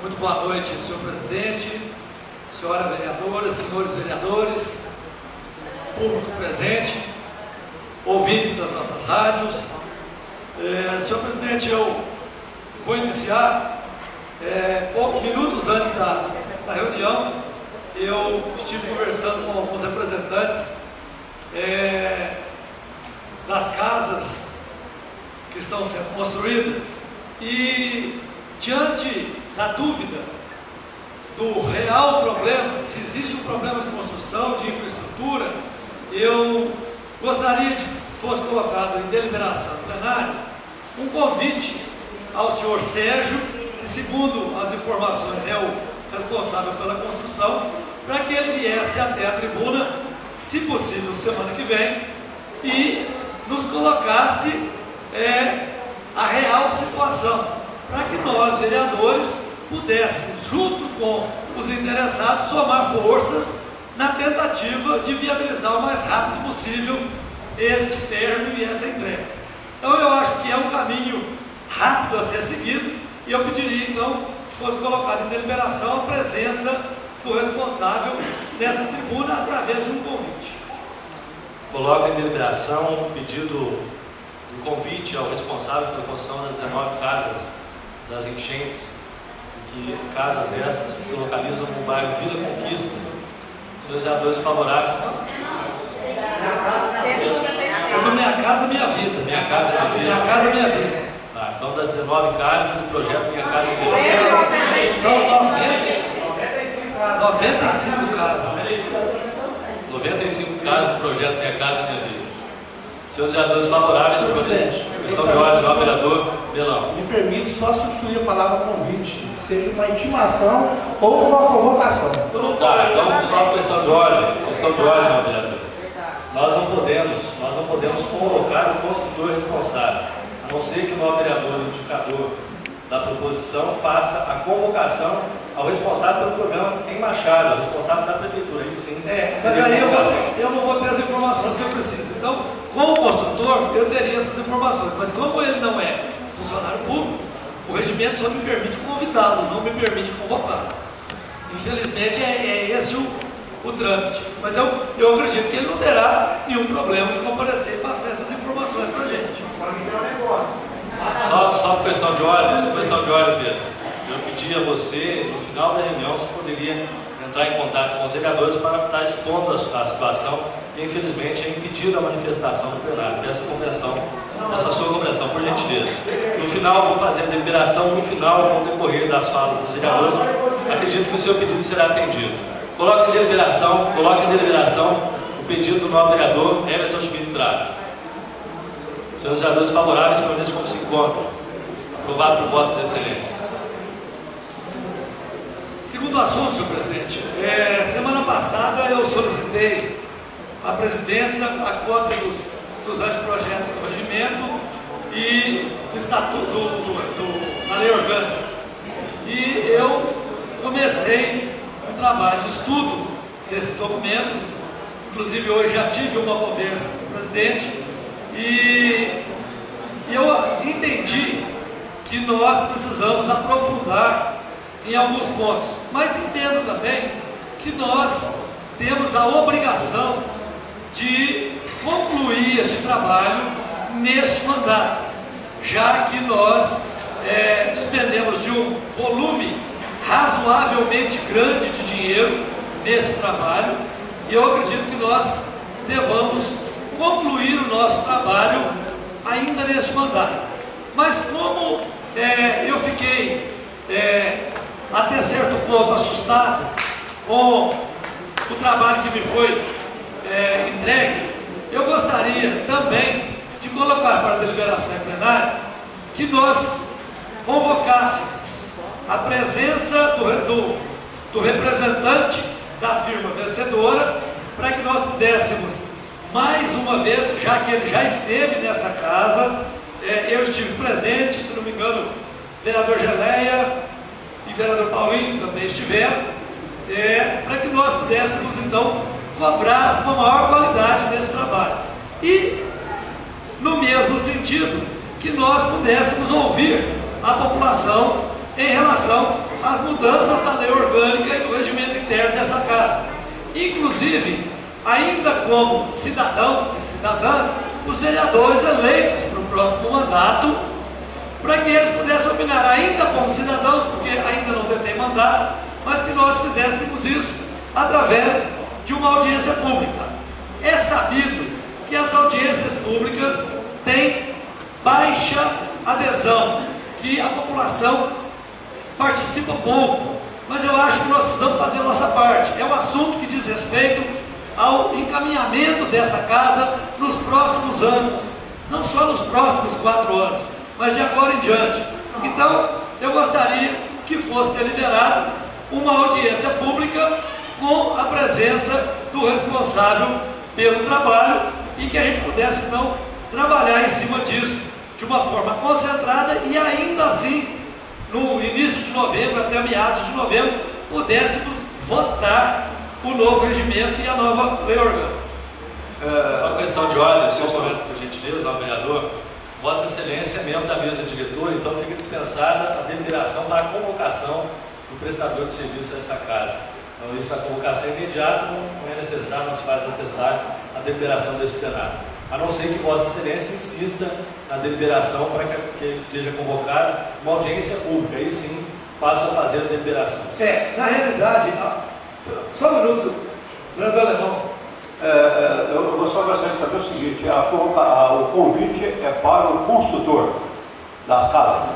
Muito boa noite, senhor presidente, senhora vereadora, senhores vereadores, público presente, ouvintes das nossas rádios. Senhor presidente, eu vou iniciar, poucos minutos antes da reunião, eu estive conversando com alguns representantes das casas que estão sendo construídas e, diante da dúvida do real problema, se existe um problema de construção, de infraestrutura, eu gostaria de que fosse colocado em deliberação plenária um convite ao senhor Sérgio, que segundo as informações é o responsável pela construção, para que ele viesse até a tribuna, se possível semana que vem, e nos colocasse a real situação, para que nós, vereadores, pudéssemos, junto com os interessados, somar forças na tentativa de viabilizar o mais rápido possível este término e essa entrega. Então eu acho que é um caminho rápido a ser seguido, e eu pediria então que fosse colocado em deliberação a presença do responsável nessa tribuna através de um convite. Coloca em deliberação o pedido do convite ao responsável pela construção das 19 casas das enchentes, que casas essas que se localizam no bairro Vila Conquista. Senhores vereadores favoráveis? Minha Casa Minha Vida. Minha Casa Minha Vida. Minha Casa Minha Vida. Tá, então das 19 casas do projeto Minha Casa Minha Vida. São 95 casas. 95 casas do projeto Minha Casa Minha Vida. Senhores vereadores favoráveis, presidente. Questão de ordem do vereador Belão. Me permite só substituir a palavra convite, seja uma intimação ou uma convocação. Tá, então só questão de ordem, meu vereador. Nós não podemos convocar o construtor responsável, a não ser que o novo vereador, o indicador da proposição, faça a convocação ao responsável pelo programa em Machado, o responsável da prefeitura. Aí sim. Mas aí eu não vou ter as informações que eu preciso. Então, como construtor, eu teria essas informações. Mas como ele não é funcionário público, o regimento só me permite convidá-lo, não me permite convocá-lo. Infelizmente, é esse o trâmite. Mas eu acredito que ele não terá nenhum problema de comparecer e passar essas informações para a gente. Só questão de ordem, Pedro. Eu pedi a você, no final da reunião, você poderia entrar em contato com os vereadores para estar expondo a situação, que infelizmente é impedida a manifestação do plenário, dessa sua compreensão, por gentileza. No final, vou fazer a deliberação, no final, com o decorrer das falas dos vereadores, acredito que o seu pedido será atendido. Coloque em deliberação o pedido do novo vereador Everton Schmidt Braga. Senhores vereadores favoráveis, permaneçam como se encontram. Aprovado por vossas excelências. Segundo assunto, senhor presidente, semana passada eu solicitei à presidência a cópia dos anteprojetos do regimento e do estatuto da lei orgânica. E eu comecei um trabalho de estudo desses documentos, inclusive hoje já tive uma conversa com o presidente e eu entendi que nós precisamos aprofundar em alguns pontos, mas entendo também que nós temos a obrigação de concluir este trabalho neste mandato, já que nós despendemos de um volume razoavelmente grande de dinheiro nesse trabalho, e eu acredito que nós devamos concluir o nosso trabalho ainda neste mandato. Mas como eu fiquei até certo ponto assustado com o trabalho que me foi entregue, eu gostaria também de colocar para a deliberação plenária que nós convocássemos a presença do representante da firma vencedora, para que nós pudéssemos mais uma vez, já que ele já esteve nessa casa, eu estive presente, se não me engano, vereador Geleia e vereador Paulinho também estiveram, para que nós pudéssemos então cobrar uma maior qualidade desse trabalho. E, no mesmo sentido, que nós pudéssemos ouvir a população em relação as mudanças da lei orgânica e do regimento interno dessa casa. Inclusive, ainda como cidadãos e cidadãs, os vereadores eleitos para o próximo mandato, para que eles pudessem opinar ainda como cidadãos, porque ainda não detêm mandato, mas que nós fizéssemos isso através de uma audiência pública. É sabido que as audiências públicas têm baixa adesão, que a população participa pouco, mas eu acho que nós precisamos fazer a nossa parte. É um assunto que diz respeito ao encaminhamento dessa casa nos próximos anos, não só nos próximos 4 anos, mas de agora em diante. Então, eu gostaria que fosse deliberado uma audiência pública com a presença do responsável pelo trabalho e que a gente pudesse, então, trabalhar em cima disso de uma forma concentrada e ainda assim, no início de novembro, até meados de novembro, pudéssemos votar o novo regimento e a nova lei orgânica. Só uma questão de ordem, senhor comenta, por gentileza, ao vereador. Vossa Excelência é membro da mesa diretora, então fica dispensada a deliberação para a convocação do prestador de serviço dessa casa. Então, isso, a convocação é imediata, não é necessário, não se faz necessário a deliberação desse plenário. A não ser que Vossa Excelência insista na deliberação para que seja convocada uma audiência pública. Aí sim, passa a fazer a deliberação. Na realidade, só um minuto, vereador Alemão. Eu só gostaria de saber o seguinte: o convite é para o construtor das casas.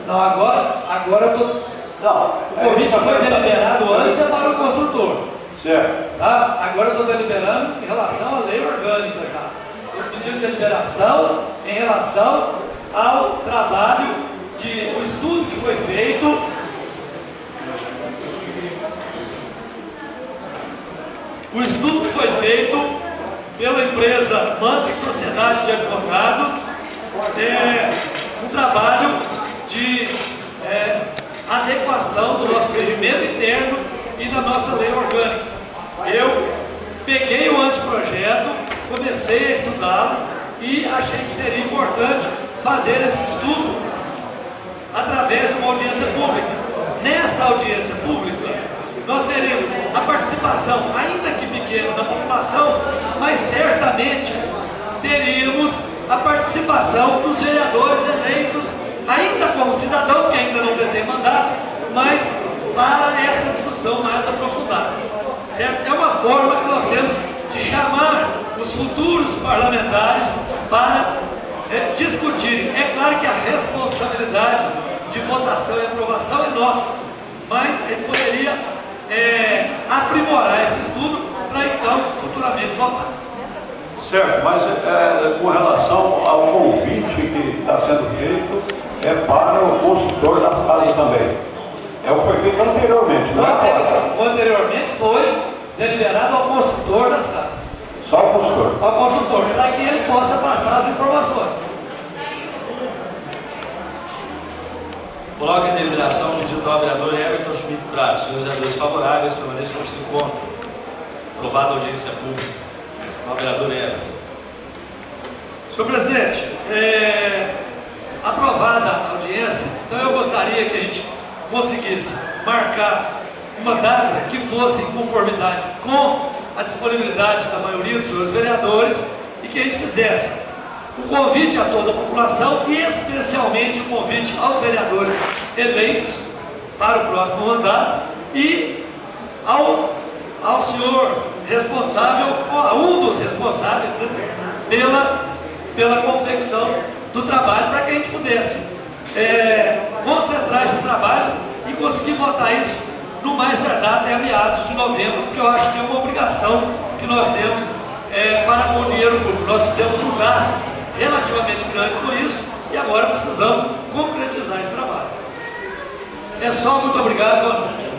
Não, agora eu tô... Não, o convite foi deliberado antes, é para o construtor. Certo. Tá? Agora eu estou deliberando em relação à lei orgânica já. Estou pedindo deliberação em relação ao trabalho o estudo que foi feito. O estudo que foi feito pela empresa Manso Sociedade de Advogados, um trabalho de adequação do nosso regimento interno e da nossa lei orgânica. Eu peguei o anteprojeto, comecei a estudá-lo e achei que seria importante fazer esse estudo através de uma audiência pública. Nesta audiência pública, nós teremos a participação, ainda que pequena, da população, mas certamente teríamos a participação dos vereadores eleitos, ainda como cidadão, que ainda não detém mandato, mas para essa discussão mais aprofundada. Certo? É uma forma que nós temos de chamar os futuros parlamentares para discutirem. É claro que a responsabilidade de votação e aprovação é nossa, mas a gente poderia aprimorar esse estudo para então futuramente votar. Certo, mas com relação ao convite que está sendo feito, é para o construtor das casas também. É o que foi feito anteriormente, não é agora? Anteriormente foi deliberado ao construtor das casas. Só o construtor? Ao construtor, para que ele possa passar as informações. Coloque em deliberação o pedido do vereador Everton Schmidt Prado. Senhores vereadores favoráveis, permaneçam como se encontram. Aprovada a audiência pública. O vereador Everton. Senhor presidente, aprovada a audiência, então eu gostaria que a gente conseguisse marcar uma data que fosse em conformidade com a disponibilidade da maioria dos senhores vereadores e que a gente fizesse o convite a toda a população e especialmente o convite aos vereadores eleitos para o próximo mandato e ao senhor responsável, ou a um dos responsáveis, pela confecção do trabalho, para que a gente pudesse concentrar esses trabalhos e conseguir votar isso no mais tardar até meados de novembro, porque eu acho que é uma obrigação que nós temos para com o dinheiro público. Nós fizemos um gasto relativamente grande com isso e agora precisamos concretizar esse trabalho. É só, muito obrigado, boa noite.